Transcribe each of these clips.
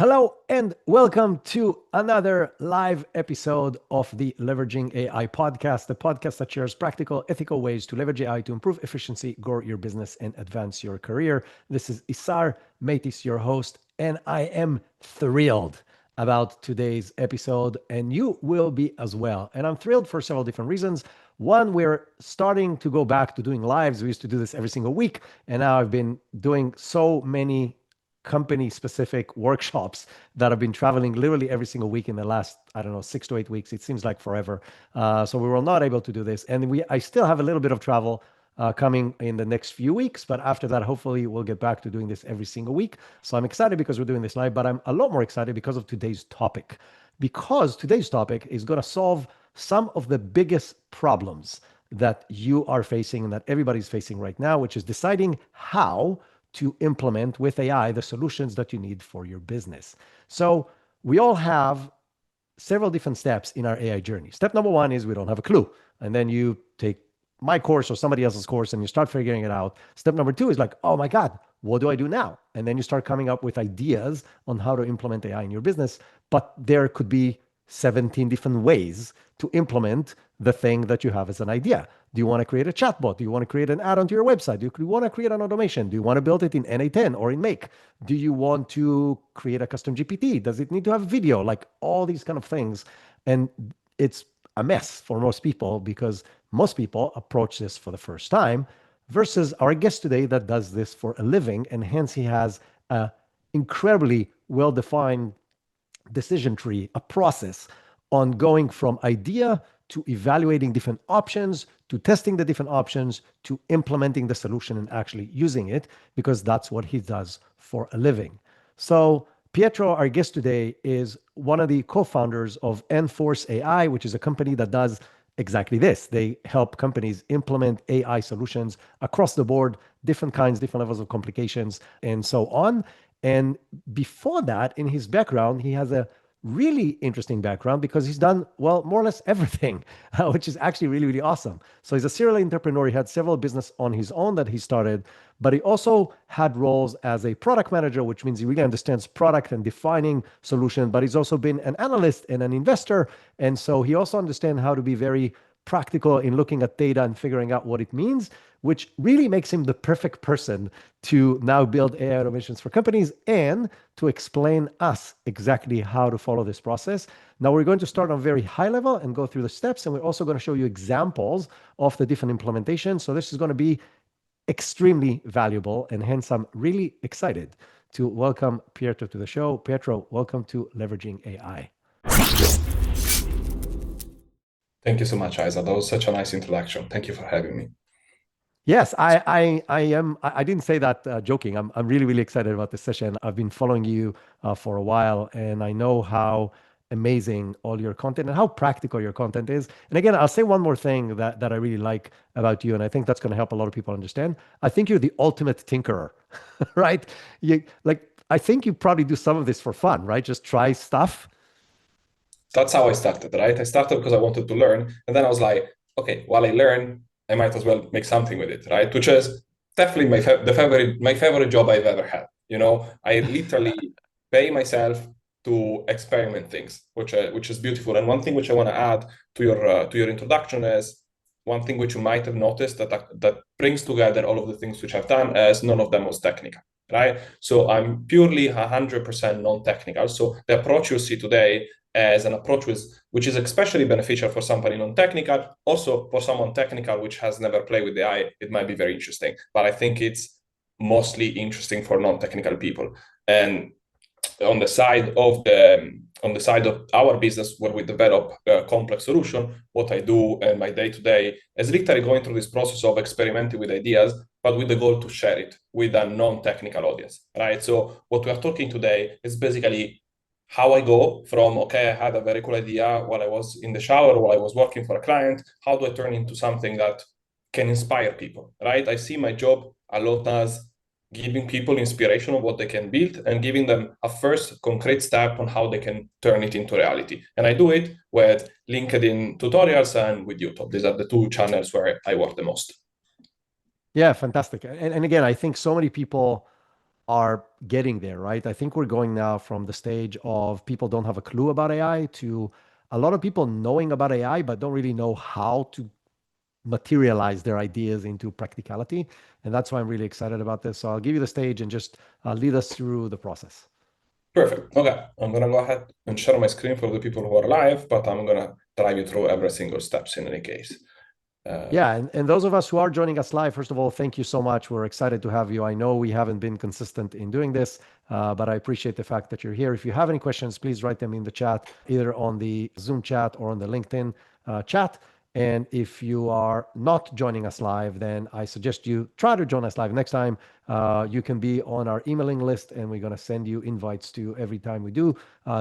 Hello and welcome to another live episode of the Leveraging AI podcast, the podcast that shares practical, ethical ways to leverage AI to improve efficiency, grow your business, and advance your career. This is Isar Meitis, your host, and I am thrilled about today's episode, and you will be as well. And I'm thrilled for several different reasons. One, we're starting to go back to doing lives. We used to do this every single week, and now I've been doing so many company specific workshops that have been traveling literally every single week in the last, I don't know, 6 to 8 weeks. It seems like forever. So we were not able to do this. And I still have a little bit of travel coming in the next few weeks. But after that, hopefully we'll get back to doing this every single week. So I'm excited because we're doing this live, but I'm a lot more excited because of today's topic. Because today's topic is going to solve some of the biggest problems that you are facing and that everybody's facing right now, which is deciding how to implement with AI the solutions that you need for your business. So we all have several different steps in our AI journey. Step number one is we don't have a clue. And then you take my course or somebody else's course and you start figuring it out. Step number two is like, oh my God, what do I do now? And then you start coming up with ideas on how to implement AI in your business. But there could be 17 different ways to implement the thing that you have as an idea. Do you want to create a chatbot? Do you want to create an add-on to your website? Do you want to create an automation? Do you want to build it in NA10 or in Make? Do you want to create a custom GPT? Does it need to have video? Like all these kind of things. And it's a mess for most people because most people approach this for the first time versus our guest today that does this for a living. And hence he has a incredibly well-defined decision tree, a process on going from idea to evaluating different options, to testing the different options, to implementing the solution and actually using it, because that's what he does for a living. So Pietro, our guest today, is one of the co-founders of Enforce AI, which is a company that does exactly this. They help companies implement AI solutions across the board, different kinds, different levels of complications, and so on. And before that, in his background, he has a really interesting background because he's done, well, more or less everything, which is actually really, really awesome. So he's a serial entrepreneur. He had several business on his own that he started, but he also had roles as a product manager, which means he really understands product and defining solution, but he's also been an analyst and an investor. And so he also understands how to be very practical in looking at data and figuring out what it means, which really makes him the perfect person to now build AI automations for companies and to explain us exactly how to follow this process. Now we're going to start on a very high level and go through the steps, and we're also going to show you examples of the different implementations. So this is going to be extremely valuable, and hence I'm really excited to welcome Pietro to the show. Pietro, welcome to Leveraging AI. Thank you so much, Isa. That was such a nice introduction. Thank you for having me. Yes, I am. I didn't say that joking. I'm really, really excited about this session. I've been following you for a while, and I know how amazing all your content and how practical your content is. And again, I'll say one more thing that I really like about you, and I think that's going to help a lot of people understand. I think you're the ultimate tinkerer, right? I think you probably do some of this for fun, right? Just try stuff. That's how I started, right? I started because I wanted to learn. And then I was like, okay, while I learn, I might as well make something with it, right? Which is definitely my favorite job I've ever had. You know, I literally pay myself to experiment things, which is beautiful. And one thing which I want to add to your introduction is one thing which you might have noticed that brings together all of the things which I've done as none of them was technical, right? So I'm purely 100% non-technical. So the approach you see today as an approach which is especially beneficial for somebody non-technical. Also for someone technical which has never played with AI, it might be very interesting. But I think it's mostly interesting for non-technical people. And on the side of our business where we develop a complex solution, what I do in my day-to-day is literally going through this process of experimenting with ideas, but with the goal to share it with a non-technical audience, right? So what we are talking today is basically how I go from, okay, I had a very cool idea while I was in the shower, while I was working for a client, how do I turn into something that can inspire people, right? I see my job a lot as giving people inspiration of what they can build and giving them a first concrete step on how they can turn it into reality. And I do it with LinkedIn tutorials and with YouTube. These are the two channels where I work the most. Yeah, fantastic. And again, I think so many people are getting there, right? I think we're going now from the stage of people don't have a clue about AI to a lot of people knowing about AI, but don't really know how to materialize their ideas into practicality. And that's why I'm really excited about this. So I'll give you the stage and just lead us through the process. Perfect. Okay, I'm gonna go ahead and share my screen for the people who are live, but I'm gonna drive you through every single steps in any case. Yeah, and those of us who are joining us live, first of all, thank you so much. We're excited to have you. I know we haven't been consistent in doing this, but I appreciate the fact that you're here. If you have any questions, please write them in the chat, either on the Zoom chat or on the LinkedIn chat. And if you are not joining us live, then I suggest you try to join us live next time. You can be on our emailing list, and we're going to send you invites to every time we do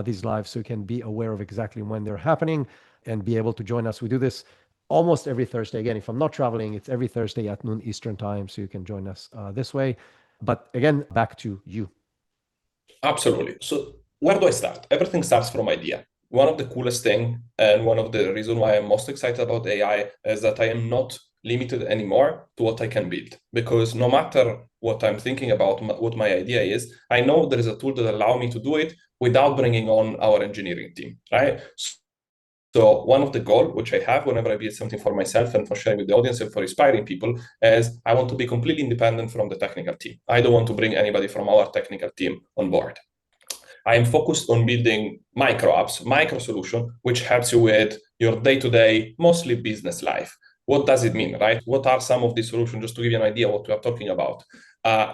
these lives, so you can be aware of exactly when they're happening and be able to join us. We do this almost every Thursday. Again, if I'm not traveling, it's every Thursday at noon Eastern time, so you can join us this way. But again, back to you. Absolutely. So where do I start? Everything starts from idea. One of the coolest thing and one of the reasons why I'm most excited about AI is that I am not limited anymore to what I can build. Because no matter what I'm thinking about, what my idea is, I know there is a tool that allows me to do it without bringing on our engineering team, right? So one of the goals, which I have whenever I build something for myself and for sharing with the audience and for inspiring people, is I want to be completely independent from the technical team. I don't want to bring anybody from our technical team on board. I am focused on building micro apps, micro solution, which helps you with your day-to-day, mostly business life. What does it mean, right? What are some of these solutions, just to give you an idea what we are talking about?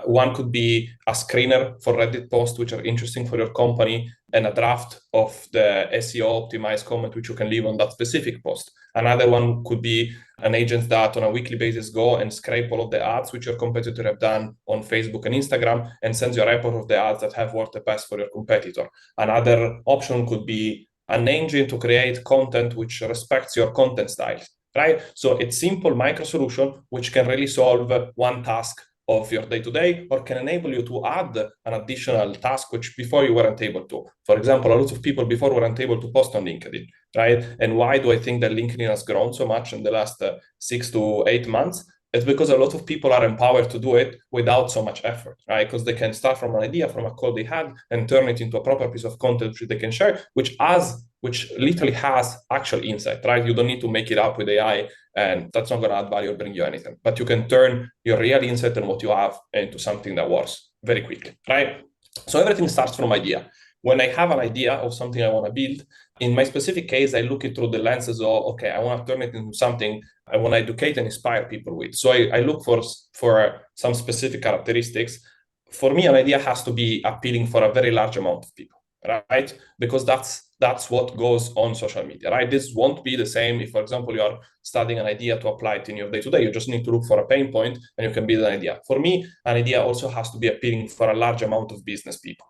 One could be a screener for Reddit posts, which are interesting for your company, and a draft of the SEO optimized comment, which you can leave on that specific post. Another one could be an agent that on a weekly basis go and scrape all of the ads which your competitor have done on Facebook and Instagram and sends you a report of the ads that have worked the best for your competitor. Another option could be an engine to create content which respects your content style, right? So it's simple micro solution which can really solve one task of your day-to-day, or can enable you to add an additional task which before you weren't able to. For example, a lot of people before weren't able to post on LinkedIn, right? And why do I think that LinkedIn has grown so much in the last 6 to 8 months? It's because a lot of people are empowered to do it without so much effort, right? Because they can start from an idea, from a code they had, and turn it into a proper piece of content which they can share, which literally has actual insight, right? You don't need to make it up with AI, and that's not going to add value or bring you anything. But you can turn your real insight and what you have into something that works very quickly, right? So everything starts from idea. When I have an idea of something I want to build, in my specific case, I look it through the lenses of, okay, I want to turn it into something I want to educate and inspire people with. So I look for some specific characteristics. For me, an idea has to be appealing for a very large amount of people, right? Because that's what goes on social media, right? This won't be the same if, for example, you are studying an idea to apply it in your day-to-day. You just need to look for a pain point and you can build an idea. For me, an idea also has to be appealing for a large amount of business people.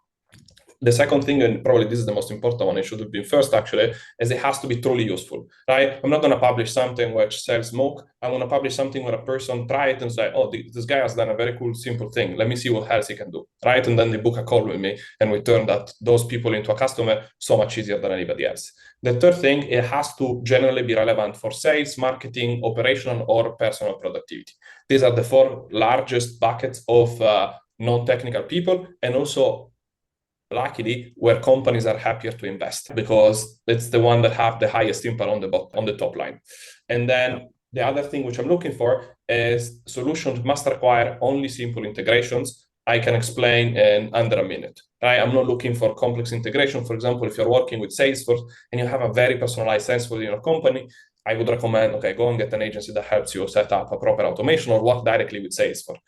The second thing, and probably this is the most important one, it should have been first actually, is it has to be truly useful, right? I'm not going to publish something which sells smoke. I want to publish something where a person try it and say, oh, this guy has done a very cool, simple thing. Let me see what else he can do, right? And then they book a call with me and we turn those people into a customer so much easier than anybody else. The third thing, it has to generally be relevant for sales, marketing, operational, or personal productivity. These are the four largest buckets of non-technical people, and also luckily where companies are happier to invest because it's the one that have the highest impact on the top line. And then the other thing which I'm looking for is solutions must require only simple integrations I can explain in under a minute. Right? I'm not looking for complex integration. For example, if you're working with Salesforce and you have a very personalized Salesforce in your company, I would recommend, okay, go and get an agency that helps you set up a proper automation or work directly with Salesforce.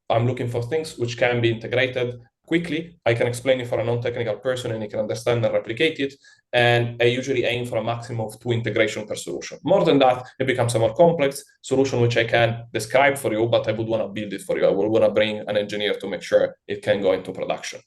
I'm looking for things which can be integrated quickly. I can explain it for a non-technical person and he can understand and replicate it. And I usually aim for a maximum of 2 integration per solution. More than that, it becomes a more complex solution, which I can describe for you, but I would want to build it for you. I would want to bring an engineer to make sure it can go into production.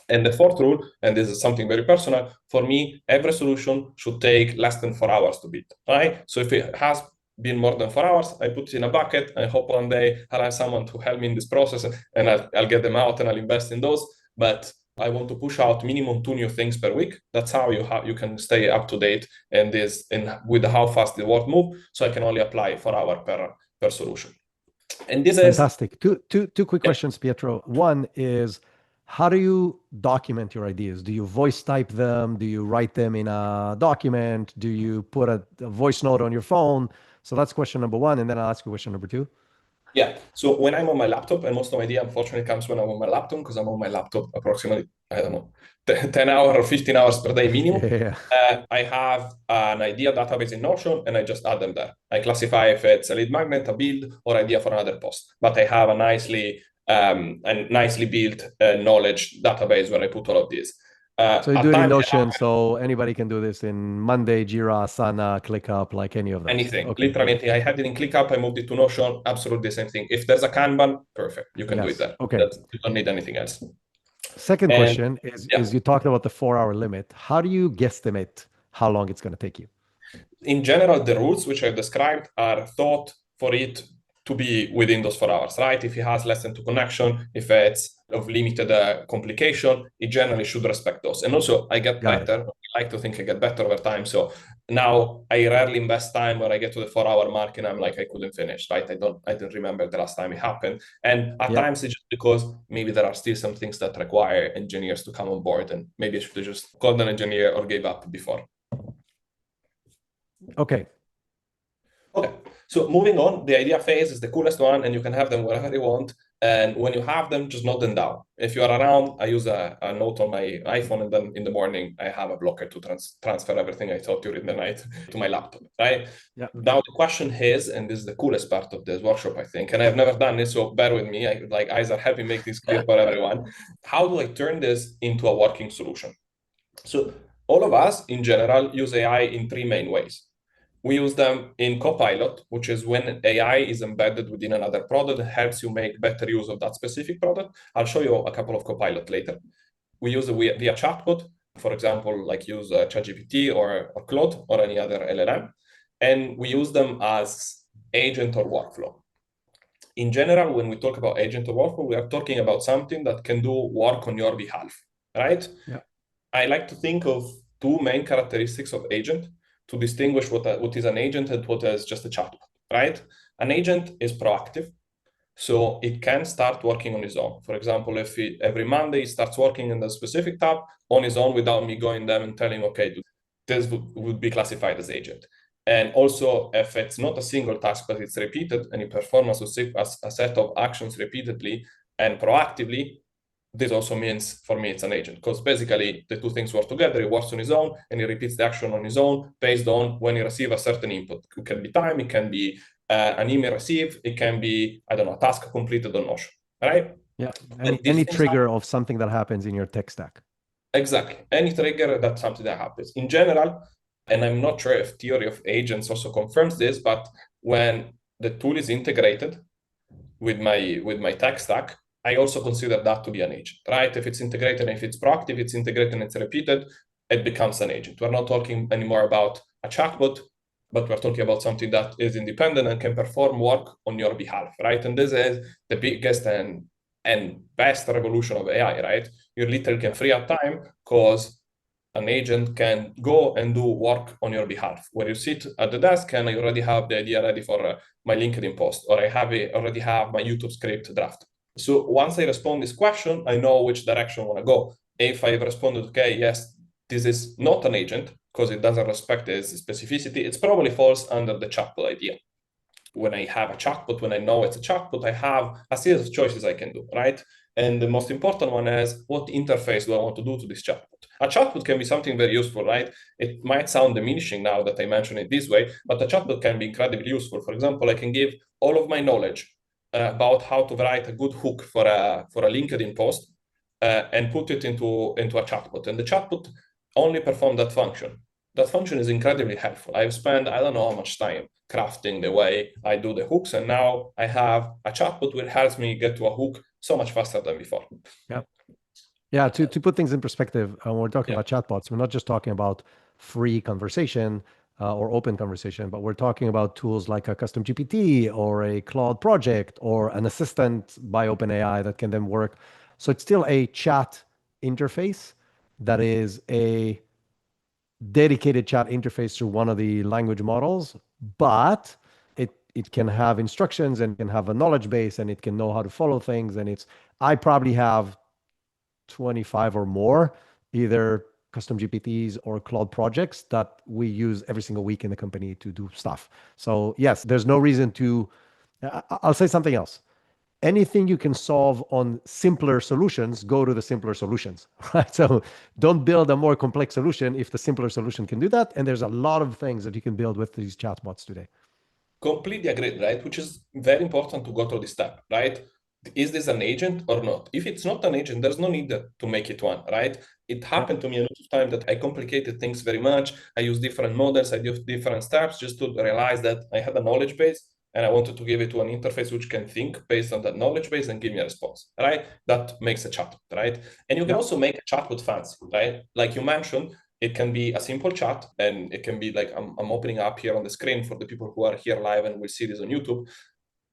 And the fourth rule, and this is something very personal, for me, every solution should take less than 4 hours to build, right? So if it has been more than 4 hours, I put it in a bucket. I hope one day I'll have someone to help me in this process and I'll get them out and I'll invest in those. But I want to push out minimum 2 new things per week. That's how you can stay up to date and with how fast the world move. So I can only apply 4 hours per solution. And this fantastic. Two quick questions, Pietro. One is, How do you document your ideas? Do you voice type them? Do you write them in a document? Do you put a voice note on your phone? So that's question number one. And then I'll ask you question number two. Yeah. So when I'm on my laptop, and most of my idea unfortunately comes when I'm on my laptop because I'm on my laptop approximately, I don't know, 10 hours or 15 hours per day minimum. Yeah. I have an idea database in Notion and I just add them there. I classify if it's a lead magnet, a build, or idea for another post. But I have a nicely built knowledge database where I put all of these. So you do At it in times, Notion, so anybody can do this in Monday, Jira, Asana, ClickUp, like any of those. anything, Okay, literally perfect. anything. I had it in ClickUp, I moved it to Notion, absolutely the same thing. If there's a Kanban, perfect. You can do it Yes. there. Okay. You don't need anything else. Second And question is yeah, you talked about the 4 hour limit. How do you guesstimate how long it's going to take you? in general, the rules which I described are thought for it to be within those 4 hours, right? If it has less than two connection, if it's of limited complication, it generally should respect those. And also, I get Got it. better. I like to think I get better over time. So now I rarely invest time where I get to the 4 hour mark and I'm like, I couldn't finish, right? I don't remember the last time it happened. And at Yeah. times it's just because maybe there are still some things that require engineers to come on board and maybe I should have just called an engineer or gave up before. Okay. Okay, so moving on, the idea phase is the coolest one, and you can have them wherever you want. And when you have them, just note them down. If you are around, I use a note on my iPhone, and then in the morning, I have a blocker to transfer everything I thought during the night to my laptop, right? Yeah. Now, the question is, and this is the coolest part of this workshop, I think, and I've never done this, so bear with me. Like, eyes are helping make this clear for everyone. How do I turn this into a working solution? So, all of us in general use AI in three main ways. We use them in Copilot, which is when AI is embedded within another product that helps you make better use of that specific product. I'll show you a couple of Copilot later. We use it via chatbot, for example, like use ChatGPT or Claude or any other LLM. And we use them as agent or workflow. In general, when we talk about agent or workflow, we are talking about something that can do work on your behalf, right? Yeah. I like to think of two main characteristics of agent to distinguish what is an agent and what is just a chatbot, right? An agent is proactive, so it can start working on its own. For example, if every Monday he starts working in a specific tab on his own without me going there and telling, okay, this would be classified as agent. And also, if it's not a single task, but it's repeated and it performs a set of actions repeatedly and proactively, this also means for me it's an agent because basically the two things work together. He works on his own and he repeats the action on his own based on when he receives a certain input. It can be time, it can be an email received, it can be, I don't know, a task completed on Notion, right? Yeah. And these Any things trigger of something that happens in your tech stack. exactly any trigger that's something that happens. In general, and I'm not sure if theory of agents also confirms this, but when the tool is integrated with my tech stack, I also consider that to be an agent, right? If it's integrated, if it's proactive, it's integrated and it's repeated, it becomes an agent. We're not talking anymore about a chatbot, but we're talking about something that is independent and can perform work on your behalf, right? And this is the biggest and best revolution of AI, right? You literally can Yeah. free up time because an agent can go and do work on your behalf. Where you sit at the desk and I already have the idea ready for my LinkedIn post, or already have my YouTube script draft. So once I respond this question, I know which direction I want to go. If I've responded, okay, yes, this is not an agent because it doesn't respect its specificity, it probably falls under the chatbot idea. When I have a chatbot, when I know it's a chatbot, I have a series of choices I can do, right? And the most important one is what interface do I want to do to this chatbot? A chatbot can be something very useful, right? It might sound diminishing now that I mention it this way, but a chatbot can be incredibly useful. For example, I can give all of my knowledge about how to write a good hook for a LinkedIn post and put it into a chatbot. And the chatbot only perform that function. That function is incredibly helpful. I've spent, I don't know how much time crafting the way I do the hooks, and now I have a chatbot which helps me get to a hook so much faster than before. Yeah. Yeah, to put things in perspective, when we're talking Yeah. about chatbots, we're not just talking about free conversation or open conversation, but we're talking about tools like a custom GPT or a Claude project or an assistant by OpenAI that can then work. So it's still a chat interface that is a dedicated chat interface through one of the language models, but it can have instructions and can have a knowledge base and it can know how to follow things. And I probably have 25 or more, either custom GPTs or Claude projects that we use every single week in the company to do stuff. So yes, there's no reason to, I'll say something else. Anything you can solve on simpler solutions, go to the simpler solutions, right? So don't build a more complex solution if the simpler solution can do that. And there's a lot of things that you can build with these chatbots today. Completely agreed, right? Which is very important to go through this step, right? Is this an agent or not? If it's not an agent, there's no need to make it one, right? It happened to me a lot of time that I complicated things very much. I use different models, I use different steps just to realize that I had a knowledge base and I wanted to give it to an interface which can think based on that knowledge base and give me a response, right? That makes a chat, right? And you can also make a chat with fancy, right? Like you mentioned, it can be a simple chat, and it can be like I'm opening up here on the screen for the people who are here live and will see this on YouTube.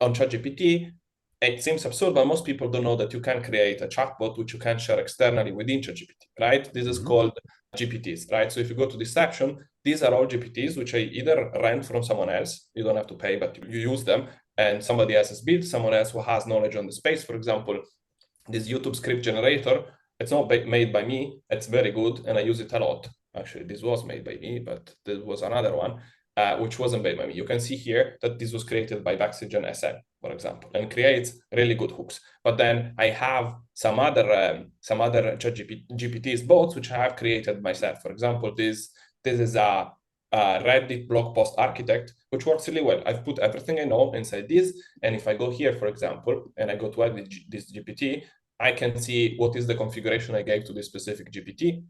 On ChatGPT, it seems absurd, but most people don't know that you can create a chatbot which you can share externally within ChatGPT, right? This is called GPTs, right? So if you go to this section, these are all GPTs which I either rent from someone else, you don't have to pay, but you use them, and somebody else has built, someone else who has knowledge on the space. For example, this YouTube script generator, it's not made by me, it's very good, and I use it a lot. Actually, this was made by me, but there was another one which wasn't made by me. You can see here that this was created by Backstreet SL, for example, and creates really good hooks. But then I have some other ChatGPT's bots which I have created myself. For example, this is a Reddit blog post architect, which works really well. I've put everything I know inside this, and if I go here, for example, and I go to edit this GPT, I can see what is the configuration I gave to this specific GPT,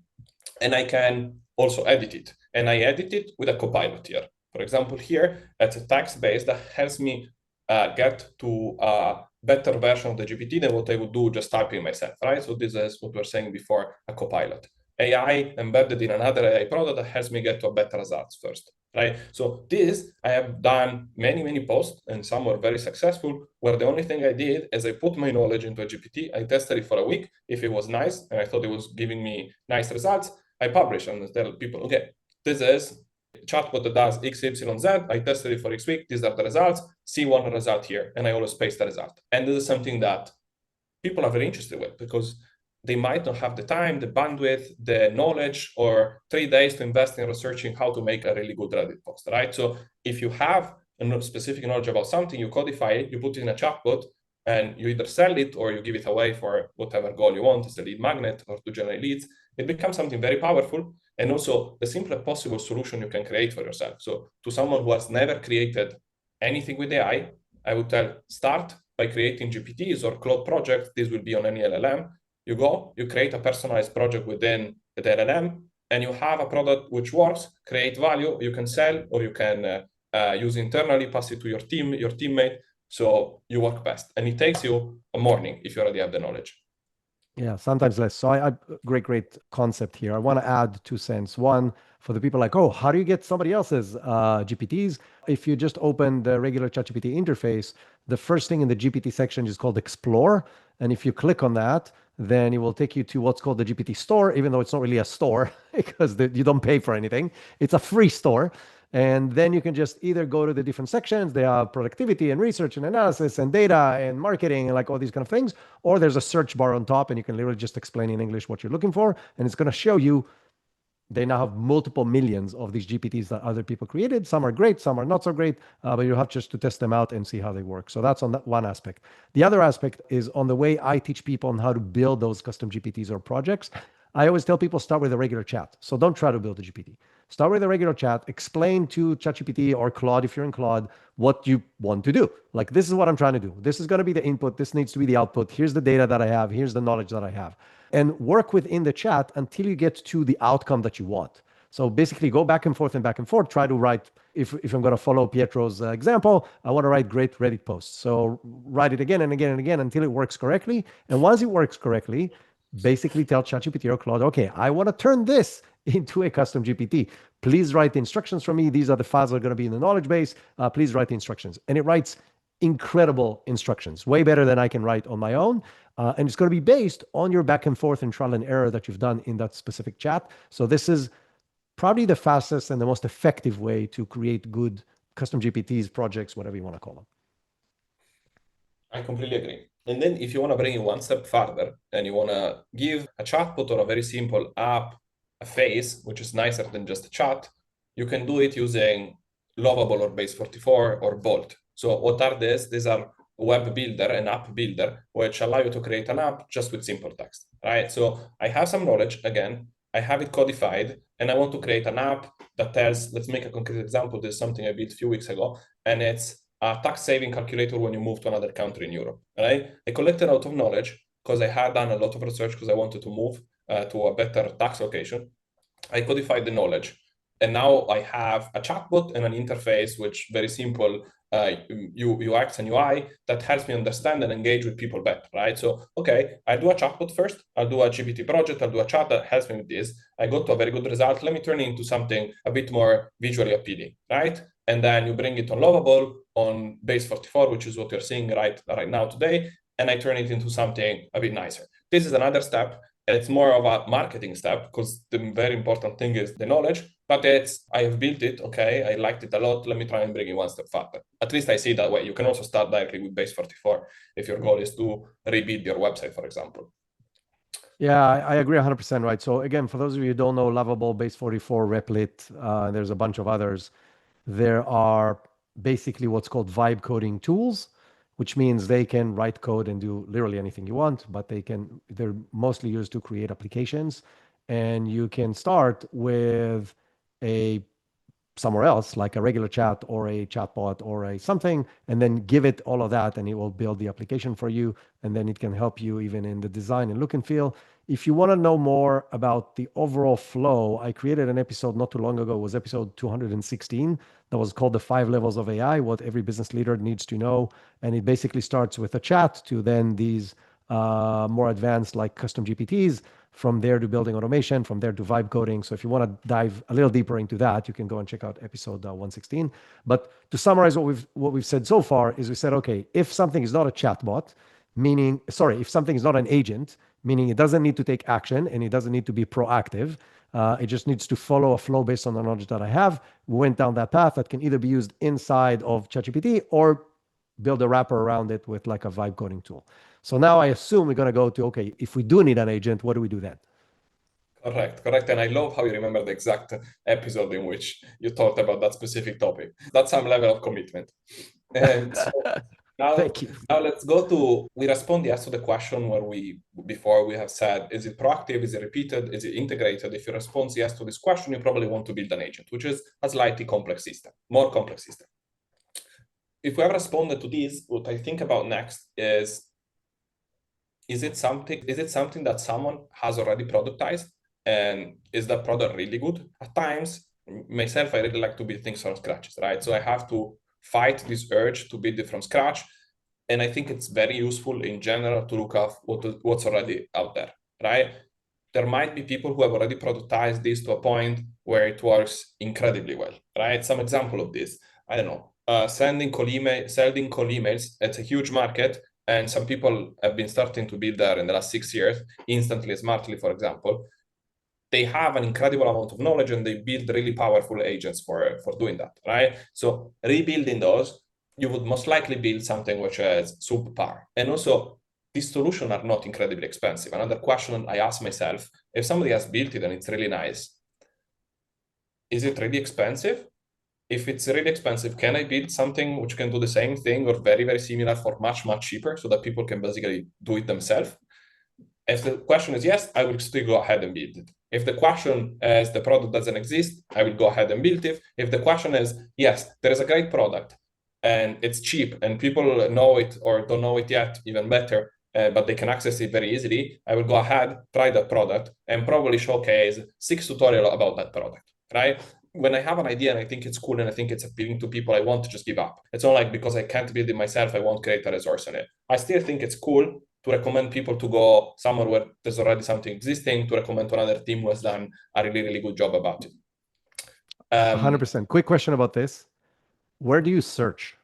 and I can also edit it. And I edit it with a copilot here. For example, here, it's a text-based that helps me get to a better version of the GPT than what I would do just typing myself, right? So this is what we were saying before, a copilot. AI embedded in another AI product that helps me get to a better results first, right? So this, I have done many posts, and some were very successful, where the only thing I did is I put my knowledge into a GPT, I tested it for a week. If it was nice, and I thought it was giving me nice results, I publish and tell people, okay, this is chatbot that does X, Y, Z. I tested it for X week. These are the results. See one result here. And I always paste the result. And this is something that people are very interested with, because they might not have the time, the bandwidth, the knowledge, or 3 days to invest in researching how to make a really good Reddit post, right? So if you have a specific knowledge about something, you codify it, you put it in a chatbot, and you either sell it or you give it away for whatever goal you want, as a lead magnet or to generate leads. It becomes something very powerful, and also the simplest possible solution you can create for yourself. So to someone who has never created anything with AI, I would tell, start by creating GPTs or Claude projects. This will be on any LLM. You go, you create a personalized project within the LLM, and you have a product which works, create value, you can sell, or you can use internally, pass it to your team, your teammate. So you work best. And it takes you a morning if you already have the knowledge. Yeah, sometimes less. So I great concept here. I want to add 2 cents. One, for the people like, oh, how do you get somebody else's GPTs? If you just open the regular ChatGPT interface, the first thing in the GPT section is called Explore. And if you click on that, then it will take you to what's called the GPT store, even though it's not really a store because you don't pay for anything. It's a free store. And then you can just either go to the different sections. They have productivity and research and analysis and data and marketing and like all these kind of things. Or there's a search bar on top, and you can literally just explain in English what you're looking for. And it's going to show you. They now have multiple millions of these GPTs that other people created. Some are great, some are not so great, but you have just to test them out and see how they work. So that's on that one aspect. The other aspect is on the way I teach people on how to build those custom GPTs or projects. I always tell people start with a regular chat. So don't try to build a GPT. Start with a regular chat. Explain to ChatGPT or Claude, if you're in Claude, what you want to do. Like, this is what I'm trying to do. This is going to be the input. This needs to be the output. Here's the data that I have. Here's the knowledge that I have. And work within the chat until you get to the outcome that you want. So basically go back and forth and back and forth. Try to write, if I'm going to follow Pietro's example, I want to write great Reddit posts. So write it again and again and again until it works correctly. And once it works correctly, basically tell ChatGPT or Claude, okay, I want to turn this into a custom GPT. Please write the instructions for me. These are the files that are going to be in the knowledge base. Please write the instructions. And it writes incredible instructions, way better than I can write on my own. And it's going to be based on your back and forth and trial and error that you've done in that specific chat. So this is probably the fastest and the most effective way to create good custom GPTs, projects, whatever you want to call them. I completely agree. And then if you want to bring it one step further and you want to give a chatbot or a very simple app a face, which is nicer than just a chat, you can do it using Lovable or Base44 or Bolt. So what are these? These are web builder and app builder, which allow you to create an app just with simple text, right? So I have some knowledge, again, I have it codified, and I want to create an app that tells, let's make a concrete example. This is something I built a few weeks ago, and it's a tax saving calculator when you move to another country in Europe, right? I collected a lot of knowledge because I had done a lot of research because I wanted to move to a better tax location. I codified the knowledge, and now I have a chatbot and an interface, which very simple UX and UI that helps me understand and engage with people better, right? So, okay, I do a chatbot first, I'll do a GPT project, I'll do a chat that helps me with this. I got to a very good result. Let me turn it into something a bit more visually appealing, right? And then you bring it on Lovable, on Base44, which is what you're seeing right now today, and I turn it into something a bit nicer. This is another step. It's more of a marketing step because the very important thing is the knowledge, but I have built it, okay, I liked it a lot, let me try and bring it one step further. At least I see it that way. You can also start directly with Base44 if your goal is to rebuild your website, for example. Yeah, I agree 100%, right? So again, for those of you who don't know, Lovable, Base44, Replit, there's a bunch of others. There are basically what's called vibe coding tools, which means they can write code and do literally anything you want, but they're mostly used to create applications. And you can start with a somewhere else, like a regular chat or a chatbot or a something, and then give it all of that, and it will build the application for you. And then it can help you even in the design and look and feel. If you want to know more about the overall flow, I created an episode not too long ago. It was episode 216 that was called The 5 Levels of AI, what every business leader needs to know. And it basically starts with a chat to then these more advanced like custom GPTs, from there to building automation, from there to vibe coding. So if you want to dive a little deeper into that, you can go and check out episode 116. But to summarize what we've said so far is we said, okay, if something is not a chatbot, if something is not an agent, meaning it doesn't need to take action and it doesn't need to be proactive, it just needs to follow a flow based on the knowledge that I have. We went down that path that can either be used inside of ChatGPT or build a wrapper around it with like a vibe coding tool. So now I assume we're going to go to, okay, if we do need an agent, what do we do then? Correct. And I love how you remember the exact episode in which you talked about that specific topic. That's some level of commitment. And so now, Thank you. now let's go to, we respond yes to the question where before we have said, is it proactive? Is it repeated? Is it integrated? If you respond yes to this question, you probably want to build an agent, which is a slightly complex system, more complex system. If we have responded to this, what I think about next is it something that someone has already productized? And is that product really good? At times, myself, I really like to build things from scratch, right? So I have to fight this urge to build it from scratch. And I think it's very useful in general to look at what's already out there, right? There might be people who have already productized this to a point where it works incredibly well, right? Some example of this, I don't know, sending cold emails. It's a huge market, and some people have been starting to build there in the last 6 years, instantly, smartly, for example. They have an incredible amount of knowledge and they build really powerful agents for doing that, right? So rebuilding those, you would most likely build something which is subpar. And also, these solutions are not incredibly expensive. Another question I ask myself, if somebody has built it and it's really nice, is it really expensive? If it's really expensive, can I build something which can do the same thing or very, very similar for much, much cheaper so that people can basically do it themselves? If the question is yes, I will still go ahead and build it. If the question is the product doesn't exist, I will go ahead and build it. If the question is yes, there is a great product and it's cheap and people know it or don't know it yet, even better, but they can access it very easily, I will go ahead, try that product, and probably showcase 6 tutorials about that product, right? When I have an idea and I think it's cool and I think it's appealing to people, I want to just give up. It's not like because I can't build it myself, I won't create a resource on it. I still think it's cool to recommend people to go somewhere where there's already something existing, to recommend to another team who has done a really, really good job about it. 100%. Quick question about this. Where do you search?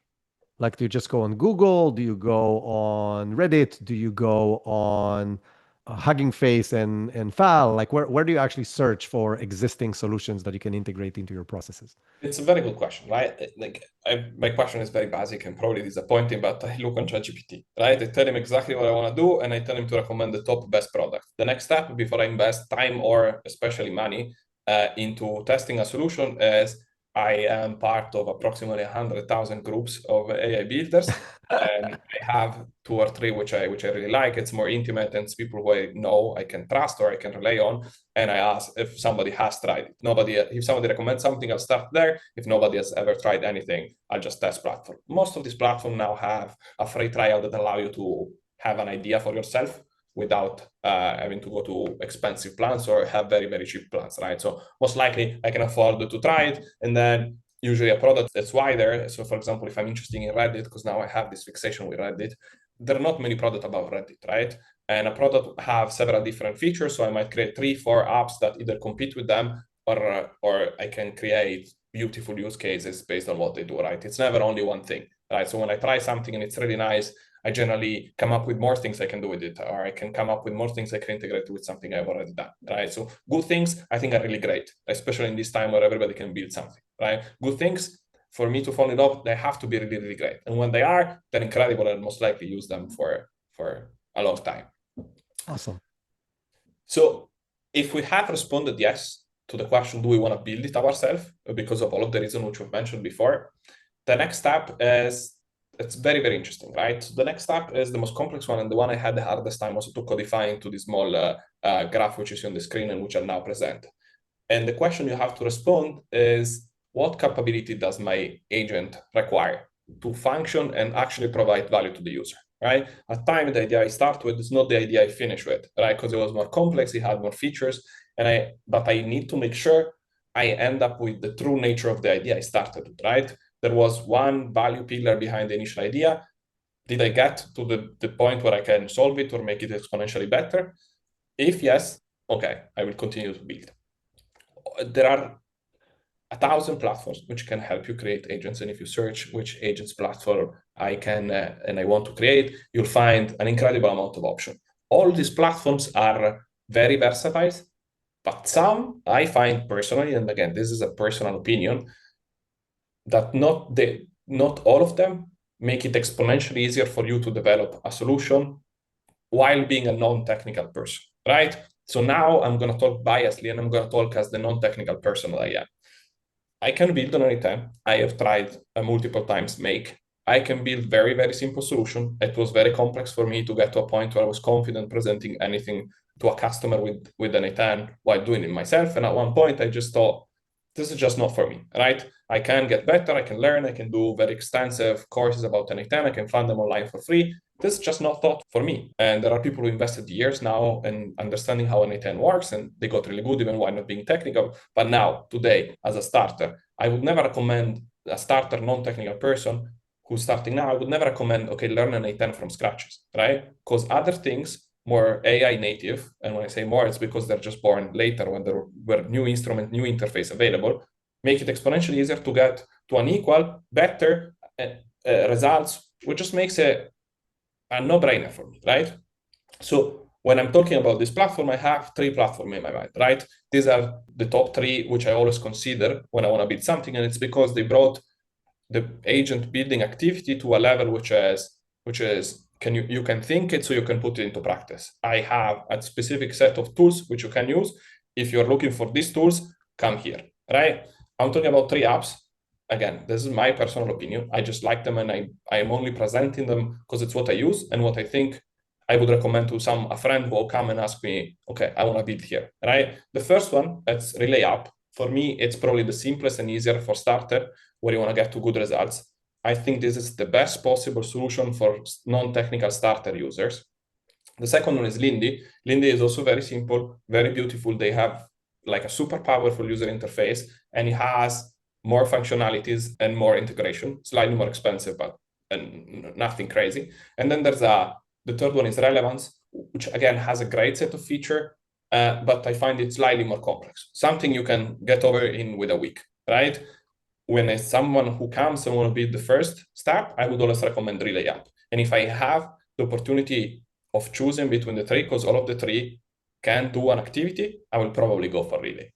Like, do you just go on Google? Do you go on Reddit? Do you go on Hugging Face and FAL? Like where do you actually search for existing solutions that you can integrate into your processes? It's a very good question, right? Like my question is very basic and probably disappointing, but I look on ChatGPT, right? I tell him exactly what I want to do, and I tell him to recommend the top best product. The next step before I invest time or especially money into testing a solution is I am part of approximately 100,000 groups of AI builders. And I have two or three which I really like. It's more intimate and it's people who I know I can trust or I can rely on. And I ask if somebody has tried it. If somebody recommends something, I'll start there. If nobody has ever tried anything, I'll just test platform. Most of these platforms now have a free trial that allow you to have an idea for yourself without having to go to expensive plans or have very, very cheap plans, right? So most likely I can afford to try it. And then usually a product that's wider. So for example, if I'm interested in Reddit, because now I have this fixation with Reddit, there are not many products about Reddit, right? And a product have several different features. So I might create 3-4 apps that either compete with them or I can create beautiful use cases based on what they do, right? It's never only one thing, right? So when I try something and it's really nice, I generally come up with more things I can do with it, or I can come up with more things I can integrate with something I've already done, right? So good things I think are really great, especially in this time where everybody can build something, right? Good things, for me to fall in love, they have to be really, really great. And when they are, they're incredible and most likely use them for a long time. Awesome. So if we have responded yes to the question, do we want to build it ourselves because of all of the reasons which we've mentioned before, the next step is, it's very, very interesting, right? So the next step is the most complex one and the one I had the hardest time also to codify into this small graph which you see on the screen and which I'll now present. And the question you have to respond is, what capability does my agent require to function and actually provide value to the user, right? At the time, the idea I start with is not the idea I finish with, right? Because it was more complex, it had more features, but I need to make sure I end up with the true nature of the idea I started with, right? There was one value pillar behind the initial idea. Did I get to the point where I can solve it or make it exponentially better? If yes, okay, I will continue to build. There are 1,000 platforms which can help you create agents. And if you search which agents platform I can and I want to create, you'll find an incredible amount of options. All these platforms are very versatile, but some I find personally, and again, this is a personal opinion, that not all of them make it exponentially easier for you to develop a solution while being a non-technical person, right? So now I'm going to talk biasly and I'm going to talk as the non-technical person that I am. I can build on anytime. I have tried multiple times make. I can build very, very simple solution. It was very complex for me to get to a point where I was confident presenting anything to a customer with an A10 while doing it myself. And at one point, I just thought, this is just not for me, right? I can get better, I can learn, I can do very extensive courses about an A10, I can find them online for free. This is just not thought for me. And there are people who invested years now in understanding how an A10 works, and they got really good even while not being technical. But now, today, as a starter, I would never recommend a starter non-technical person who's starting now. I would never recommend, okay, learn an A10 from scratch, right? Because other things, more AI native, and when I say more, it's because they're just born later when there were new instrument, new interface available, make it exponentially easier to get to an equal, better results, which just makes it a no-brainer for me, right? So when I'm talking about this platform, I have 3 platforms in my mind, right? These are the top 3, which I always consider when I want to build something, and it's because they brought the agent building activity to a level which is you can think it so you can put it into practice. I have a specific set of tools which you can use. If you're looking for these tools, come here, right? I'm talking about 3 apps. Again, this is my personal opinion. I just like them and I am only presenting them because it's what I use and what I think I would recommend to a friend who will come and ask me, okay, I want to build here, right? The first one, that's Relay app. For me, it's probably the simplest and easier for starter where you want to get to good results. I think this is the best possible solution for non-technical starter users. The second one is Lindy. Lindy is also very simple, very beautiful. They have like a super powerful user interface and it has more functionalities and more integration, slightly more expensive, but nothing crazy. And then the third one is Relevance, which again has a great set of features, but I find it slightly more complex. Something you can get over in with a week, right? When it's someone who comes and want to be the first step, I would always recommend Relay app. And if I have the opportunity of choosing between the three, because all of the three can do an activity, I will probably go for Relay.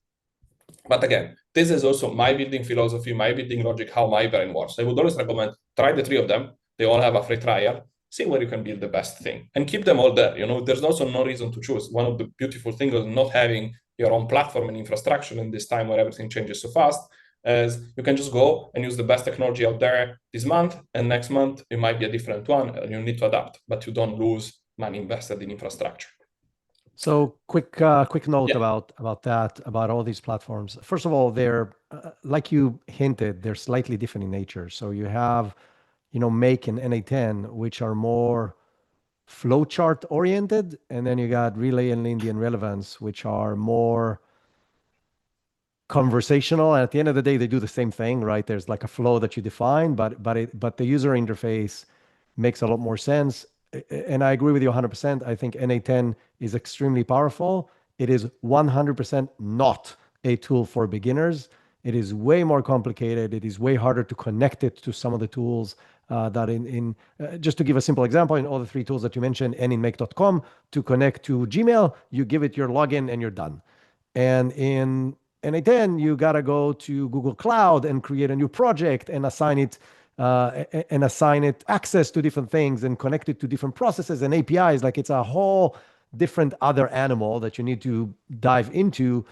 But again, this is also my building philosophy, my building logic, how my brain works. I would always recommend try the three of them. They all have a free trial. See where you can build the best thing and keep them all there. You know, there's also no reason to choose. One of the beautiful things of not having your own platform and infrastructure in this time where everything changes so fast is you can just go and use the best technology out there this month, and next month it might be a different one and you need to adapt, but you don't lose money invested in infrastructure. So quick note about that, about all these platforms. First of all, they're like you hinted, they're slightly different in nature. So you have, Make and NA10, which are more flowchart oriented, and then you got Relay and Lindy and Relevance, which are more conversational. And at the end of the day, they do the same thing, right? There's like a flow that you define, but the user interface makes a lot more sense. And I agree with you 100%. I think NA10 is extremely powerful. It is 100% not a tool for beginners. It is way more complicated. It is way harder to connect it to some of the tools just to give a simple example, in all the three tools that you mentioned and in make.com, to connect to Gmail, you give it your login and you're done. And in NA10, you got to go to Google Cloud and create a new project and assign it access to different things and connect it to different processes and APIs. Like, it's a whole different other animal that you need to dive into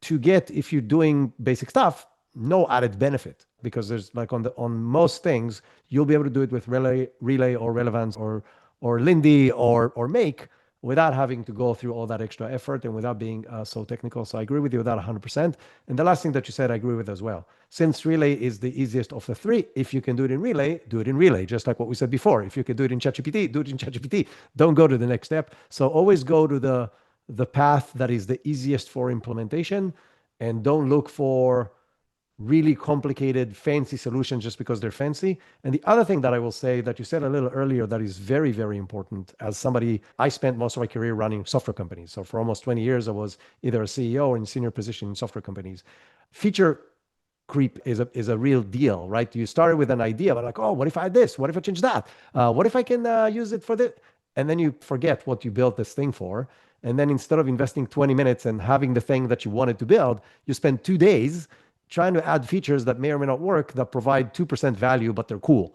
to get, if you're doing basic stuff, no added benefit, because there's like on most things, you'll be able to do it with Relay or Relevance or Lindy or Make without having to go through all that extra effort and without being so technical. So I agree with you with that 100%. And the last thing that you said, I agree with as well. Since Relay is the easiest of the three, if you can do it in Relay, do it in Relay, just like what we said before. If you can do it in ChatGPT, do it in ChatGPT. Don't go to the next step. So always go to the path that is the easiest for implementation, and don't look for really complicated, fancy solutions just because they're fancy. And the other thing that I will say that you said a little earlier that is very, very important, as somebody, I spent most of my career running software companies. So for almost 20 years, I was either a CEO or in senior position in software companies. Feature creep is a real deal, right? You started with an idea, but like, oh, what if I add this? What if I change that? What if I can use it for this? And then you forget what you built this thing for. And then instead of investing 20 minutes and having the thing that you wanted to build, you spend 2 days trying to add features that may or may not work, that provide 2% value, but they're cool.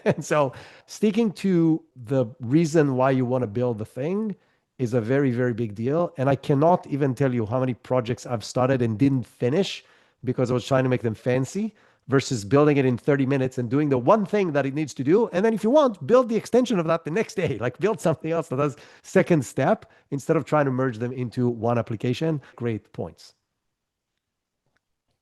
And so sticking to the reason why you want to build the thing is a very, very big deal. And I cannot even tell you how many projects I've started and didn't finish because I was trying to make them fancy, versus building it in 30 minutes and doing the one thing that it needs to do. And then if you want, build the extension of that the next day, like build something else that does second step instead of trying to merge them into one application. Great points.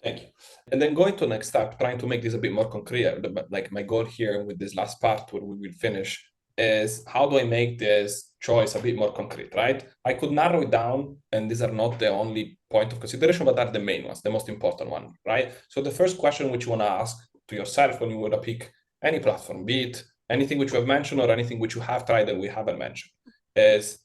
Thank you. And then going to the next step, trying to make this a bit more concrete, like my goal here with this last part where we will finish is, how do I make this choice a bit more concrete, right? I could narrow it down, and these are not the only point of consideration, but are the main ones, the most important one, right? So the first question which you want to ask to yourself when you want to pick any platform, be it anything which we have mentioned or anything which you have tried that we haven't mentioned, is,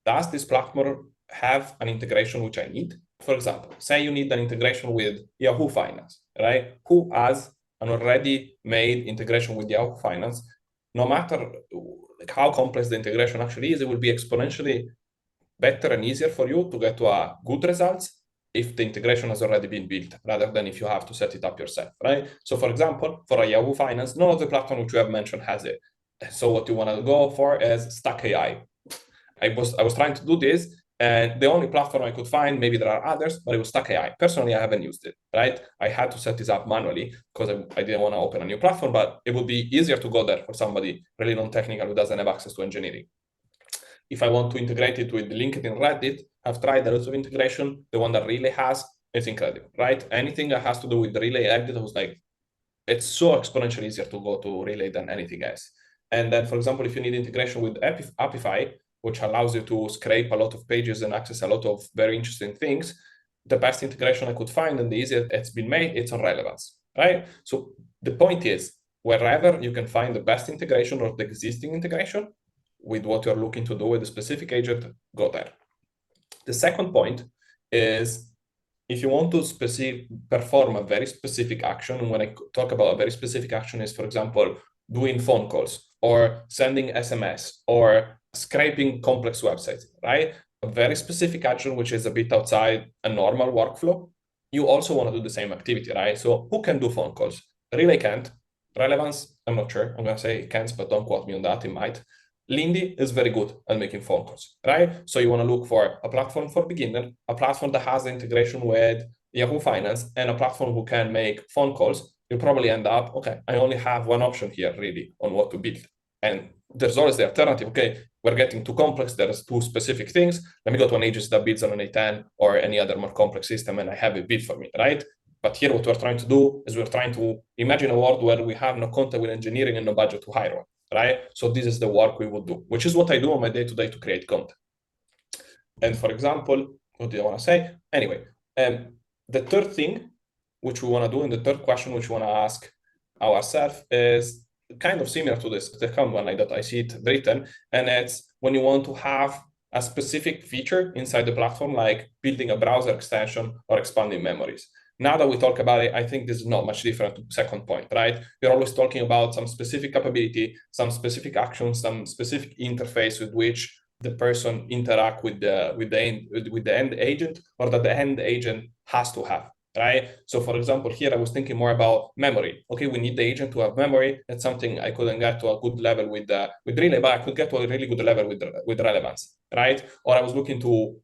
does this platform have an integration which I need? For example, say you need an integration with Yahoo Finance, right? Who has an already made integration with Yahoo Finance? No matter like how complex the integration actually is, it will be exponentially better and easier for you to get to a good results if the integration has already been built, rather than if you have to set it up yourself, right? So for example, for a Yahoo Finance, none of the platform which we have mentioned has it. So what you want to go for is Stack AI. I was trying to do this, and the only platform I could find, maybe there are others, but it was Stack AI. Personally, I haven't used it, right? I had to set this up manually because I didn't want to open a new platform, but it would be easier to go there for somebody really non-technical who doesn't have access to engineering. If I want to integrate it with LinkedIn, Reddit, I've tried a lot of integration. The one that Relay has, it's incredible, right? Anything that has to do with Relay Edit, I was like, it's so exponentially easier to go to Relay than anything else. And then, for example, if you need integration with Apify, which allows you to scrape a lot of pages and access a lot of very interesting things, the best integration I could find and the easiest it's been made, it's on Relevance, right? So the point is, wherever you can find the best integration or the existing integration with what you're looking to do with a specific agent, go there. The second point is, if you want to perform a very specific action, when I talk about a very specific action is, for example, doing phone calls or sending SMS or scraping complex websites, right? A very specific action, which is a bit outside a normal workflow. You also want to do the same activity, right? So who can do phone calls? Relay can't. Relevance, I'm not sure. I'm going to say it can, but don't quote me on that. It might. Lindy is very good at making phone calls, right? So you want to look for a platform for beginner, a platform that has integration with Yahoo Finance, and a platform who can make phone calls. You'll probably end up, okay, I only have one option here really on what to build. And there's always the alternative. Okay, we're getting too complex. There's two specific things. Let me go to an agency that builds on an A10 or any other more complex system, and I have it built for me, right? But here, what we're trying to do is we're trying to imagine a world where we have no contact with engineering and no budget to hire one, right? So this is the work we would do, which is what I do on my day-to-day to create content. And for example, what do I want to say? Anyway, the third thing which we want to do, and the third question which we want to ask ourselves is kind of similar to this, the second one like that I see it written, and it's when you want to have a specific feature inside the platform, like building a browser extension or expanding memories. Now that we talk about it, I think this is not much different to the second point, right? We're always talking about some specific capability, some specific action, some specific interface with which the person interact with the end agent, or that the end agent has to have, right? So for example, here I was thinking more about memory. Okay, we need the agent to have memory. That's something I couldn't get to a good level with Relay, but I could get to a really good level with relevance, right? Or I was looking to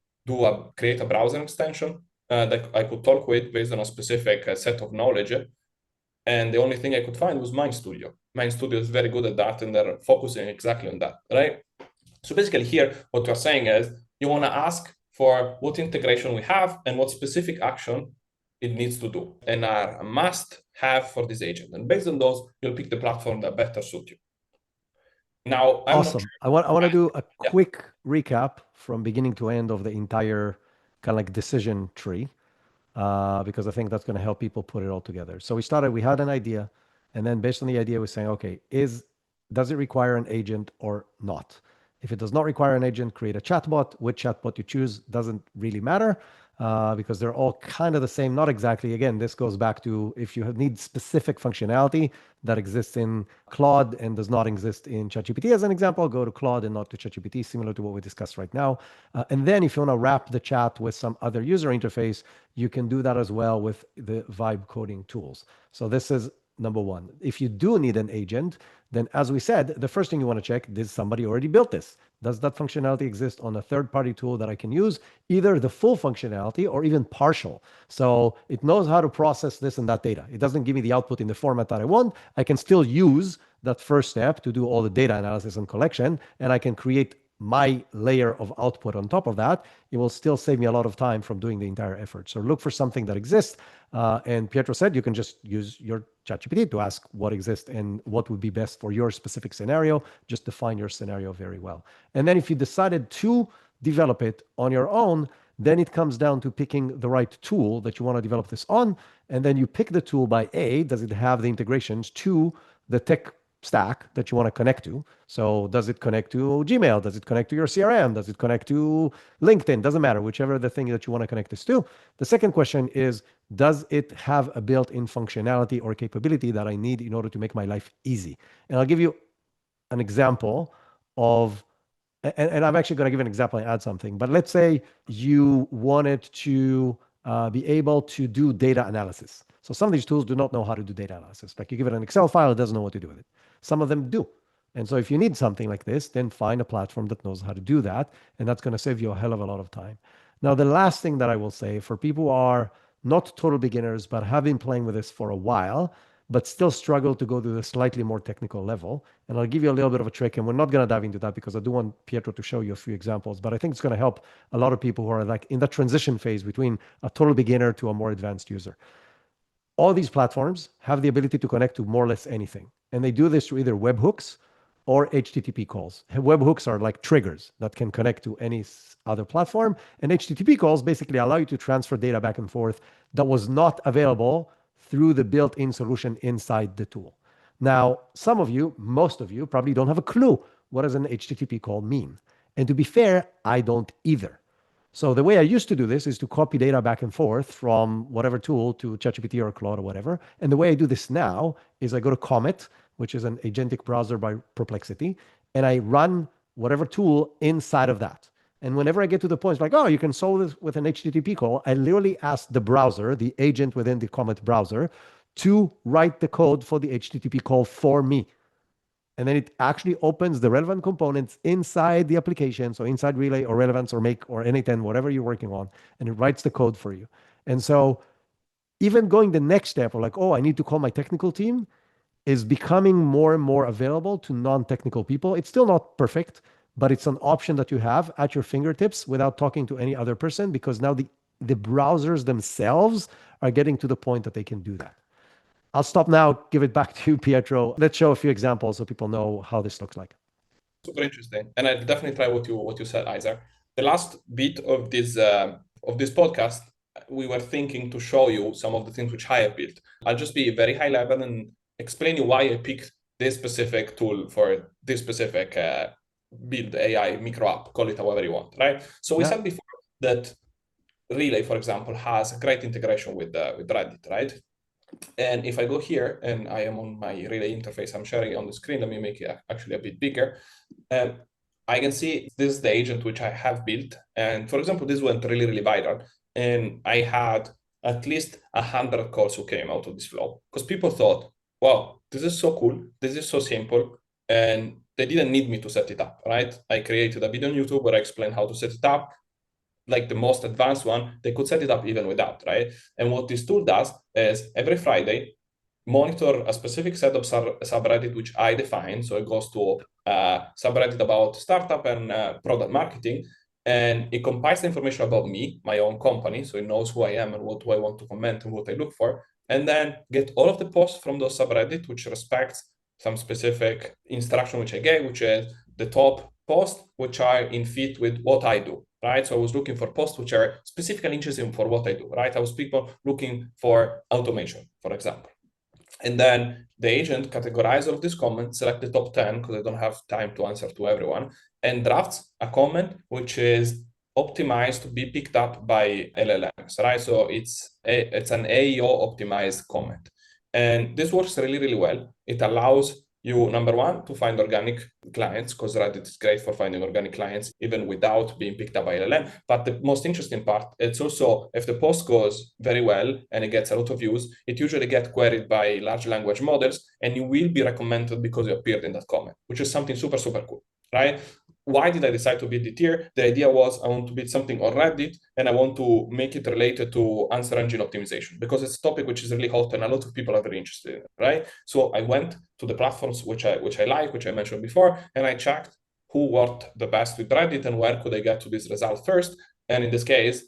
create a browser extension that I could talk with based on a specific set of knowledge. And the only thing I could find was MindStudio. MindStudio is very good at that, and they're focusing exactly on that, right? So basically here, what we're saying is you want to ask for what integration we have and what specific action it needs to do and are a must have for this agent. And based on those, you'll pick the platform that better suit you. Now, I'm awesome. I want to do a quick recap from beginning to end of the entire kind of like decision tree, because I think that's going to help people put it all together. So we had an idea, and then based on the idea, we're saying, okay, does it require an agent or not? If it does not require an agent, create a chatbot. Which chatbot you choose doesn't really matter, because they're all kind of the same. Not exactly. Again, this goes back to if you need specific functionality that exists in Claude and does not exist in ChatGPT, as an example, go to Claude and not to ChatGPT, similar to what we discussed right now. And then if you want to wrap the chat with some other user interface, you can do that as well with the vibe coding tools. So this is number one. If you do need an agent, then as we said, the first thing you want to check, did somebody already built this? Does that functionality exist on a third-party tool that I can use, either the full functionality or even partial? So it knows how to process this and that data. It doesn't give me the output in the format that I want. I can still use that first step to do all the data analysis and collection, and I can create my layer of output on top of that. It will still save me a lot of time from doing the entire effort. So look for something that exists. And Pietro said you can just use your ChatGPT to ask what exists and what would be best for your specific scenario. Just define your scenario very well. And then if you decided to develop it on your own, then it comes down to picking the right tool that you want to develop this on. And then you pick the tool by A, does it have the integrations to the tech stack that you want to connect to? So does it connect to Gmail? Does it connect to your CRM? Does it connect to LinkedIn? Doesn't matter, whichever the thing that you want to connect this to. The second question is, does it have a built-in functionality or capability that I need in order to make my life easy? And I'll give you an example of, and I'm actually going to give an example and add something, but let's say you wanted to be able to do data analysis. So some of these tools do not know how to do data analysis. Like you give it an Excel file, it doesn't know what to do with it. Some of them do. And so if you need something like this, then find a platform that knows how to do that. And that's going to save you a hell of a lot of time. Now, the last thing that I will say for people who are not total beginners, but have been playing with this for a while, but still struggle to go to the slightly more technical level. And I'll give you a little bit of a trick, and we're not going to dive into that because I do want Pietro to show you a few examples, but I think it's going to help a lot of people who are like in that transition phase between a total beginner to a more advanced user. All these platforms have the ability to connect to more or less anything. And they do this through either webhooks or HTTP calls. Webhooks are like triggers that can connect to any other platform. And HTTP calls basically allow you to transfer data back and forth that was not available through the built-in solution inside the tool. Now, some of you, most of you, probably don't have a clue what does an HTTP call mean. And to be fair, I don't either. So the way I used to do this is to copy data back and forth from whatever tool to ChatGPT or Claude or whatever. And the way I do this now is I go to Comet, which is an agentic browser by Perplexity, and I run whatever tool inside of that. And whenever I get to the point, it's like, oh, you can solve this with an HTTP call, I literally ask the browser, the agent within the Comet browser, to write the code for the HTTP call for me. And then it actually opens the relevant components inside the application, so inside Relay or Relevance or Make or N8N, whatever you're working on, and it writes the code for you. And so even going the next step, or like, oh, I need to call my technical team, is becoming more and more available to non-technical people. It's still not perfect, but it's an option that you have at your fingertips without talking to any other person, because now the browsers themselves are getting to the point that they can do that. I'll stop now, give it back to you, Pietro. Let's show a few examples so people know how this looks like. Super interesting, and I definitely try what you said, Isaac. The last bit of this podcast, we were thinking to show you some of the things which I have built. I'll just be very high level and explain you why I picked this specific tool for this specific build AI micro app, call it however you want, right? So we said before that Relay, for example, has a great integration with Reddit, right? And if I go here and I am on my Relay interface, I'm sharing it on the screen. Let me make it actually a bit bigger. I can see this is the agent which I have built. And for example, this went really, really viral. And I had at least 100 calls who came out of this flow because people thought, wow, this is so cool. This is so simple. And they didn't need me to set it up, right? I created a video on YouTube where I explained how to set it up. Like the most advanced one, they could set it up even without, right? And what this tool does is every Friday, monitor a specific set of subreddit which I define. So it goes to a subreddit about startup and product marketing, and it compiles the information about me, my own company, so it knows who I am and what do I want to comment and what I look for, and then get all of the posts from those subreddit which respects some specific instruction which I gave, which is the top posts which are in fit with what I do, right? So I was looking for posts which are specifically interesting for what I do, right? I was people looking for automation, for example. And then the agent categorizes all of these comments, select the top 10 because I don't have time to answer to everyone, and drafts a comment which is optimized to be picked up by LLMs, right? So it's an AEO optimized comment. And this works really, really well. It allows you, number one, to find organic clients, because Reddit is great for finding organic clients even without being picked up by LLM. But the most interesting part, it's also if the post goes very well and it gets a lot of views, it usually gets queried by large language models and you will be recommended because you appeared in that comment, which is something super, super cool, right? Why did I decide to build it here? The idea was I want to build something on Reddit and I want to make it related to answer engine optimization because it's a topic which is really hot and a lot of people are very interested in it, right? So I went to the platforms which I like, which I mentioned before, and I checked who worked the best with Reddit and where could I get to this result first. And in this case,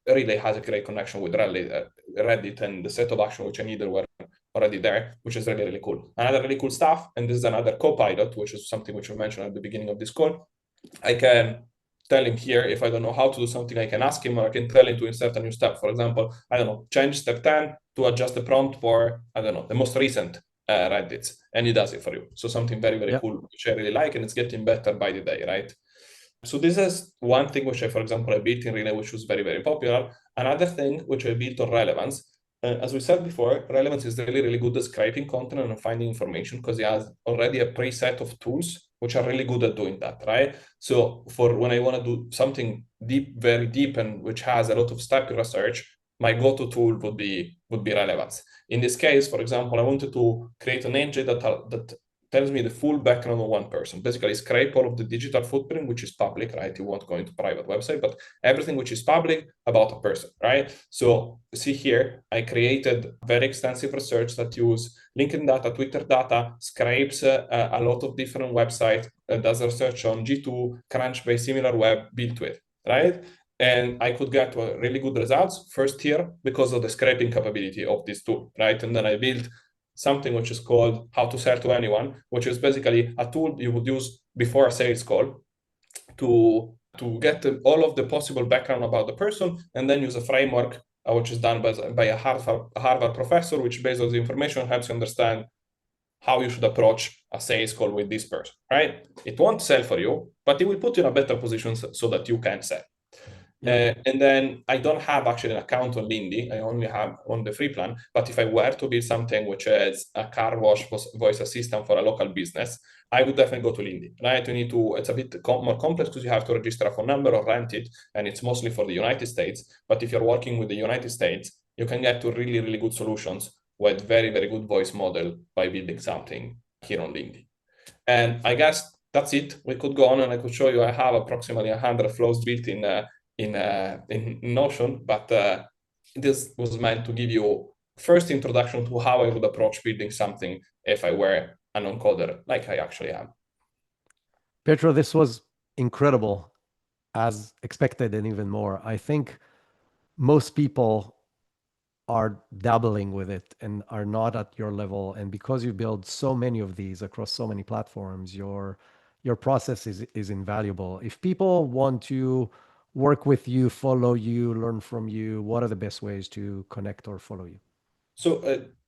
Relay has a great connection with Reddit, and the set of action which I needed were already there, which is really, really cool. Another really cool stuff, and this is another co-pilot, which is something which I mentioned at the beginning of this call. I can tell him here, if I don't know how to do something, I can ask him, or I can tell him to insert a new step. For example, I don't know, change step 10 to adjust the prompt for, I don't know, the most recent Reddits, and he does it for you. So something very, very cool, which I really like, and it's getting better by the day, right? So this is one thing which I, for example, I built in Relay, which was very, very popular. Another thing which I built on Relevance, as we said before, Relevance is really, really good at scraping content and finding information because it has already a preset of tools which are really good at doing that, right? So for when I want to do something deep, very deep, and which has a lot of step research, my go-to tool would be Relevance. In this case, for example, I wanted to create an engine that tells me the full background of one person. Basically, scrape all of the digital footprint, which is public, right? You won't go into private website, but everything which is public about a person, right? So see here, I created very extensive research that use LinkedIn data, Twitter data, scrapes a lot of different websites, does research on G2, Crunchbase, SimilarWeb, built with, right? And I could get really good results first here because of the scraping capability of this tool, right? And then I built something which is called How to Sell to Anyone, which is basically a tool you would use before a sales call to get all of the possible background about the person, and then use a framework which is done by a Harvard professor, which based on the information helps you understand how you should approach a sales call with this person, right? It won't sell for you, but it will put you in a better position so that you can sell. And then I don't have actually an account on Lindy. I only have on the free plan. But if I were to build something which is a car wash voice assistant for a local business, I would definitely go to Lindy. Right? You need to. It's a bit more complex because you have to register a phone number or rent it, and it's mostly for the United States. But if you're working with the United States, you can get to really, really good solutions with very, very good voice model by building something here on Lindy. And I guess that's it. We could go on and I could show you I have approximately 100 flows built in Notion, but this was meant to give you first introduction to how I would approach building something if I were a non-coder like I actually am. Pietro, this was incredible, as expected and even more. I think most people are dabbling with it and are not at your level. And because you build so many of these across so many platforms, your process is invaluable. If people want to work with you, follow you, learn from you, what are the best ways to connect or follow you? So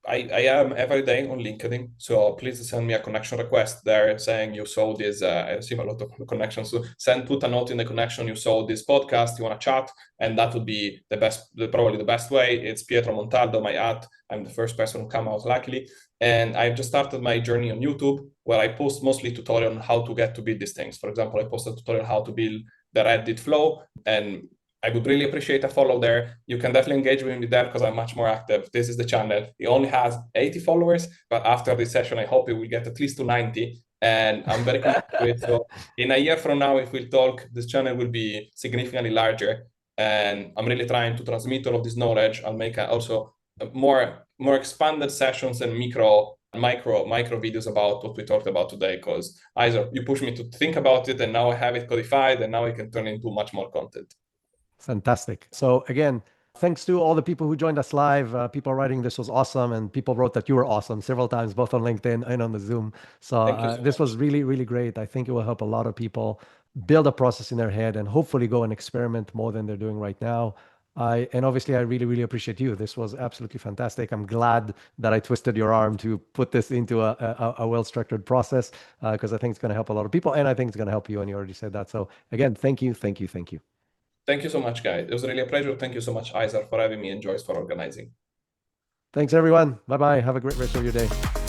I am every day on LinkedIn. So please send me a connection request there saying you saw this. I receive a lot of connections. So put a note in the connection. You saw this podcast. You want to chat, and that would be the best, probably the best way. It's Pietro Montaldo, my @. I'm the first person who come out luckily, and I've just started my journey on YouTube where I post mostly tutorial on how to get to build these things. For example, I posted a tutorial how to build the Reddit flow, and I would really appreciate a follow there. You can definitely engage with me there because I'm much more active. This is the channel. It only has 80 followers, but after this session, I hope it will get at least to 90. And I'm very committed to it. So in a year from now, if we talk, this channel will be significantly larger. And I'm really trying to transmit all of this knowledge. I'll make also more expanded sessions and micro videos about what we talked about today, because either you push me to think about it and now I have it codified and now I can turn into much more content. Fantastic. So again, thanks to all the people who joined us live. People writing this was awesome, and people wrote that you were awesome several times, both on LinkedIn and on the Zoom. So Thank you so this much. was really, really great. I think it will help a lot of people build a process in their head and hopefully go and experiment more than they're doing right now. And obviously, I really, really appreciate you. This was absolutely fantastic. I'm glad that I twisted your arm to put this into a well-structured process because I think it's going to help a lot of people, and I think it's going to help you. And you already said that. So again, thank you, thank you, thank you. Thank you so much, guys. It was really a pleasure. Thank you so much, Isaac, for having me and Joyce for organizing. Thanks, everyone. Bye-bye. Have a great rest of your day.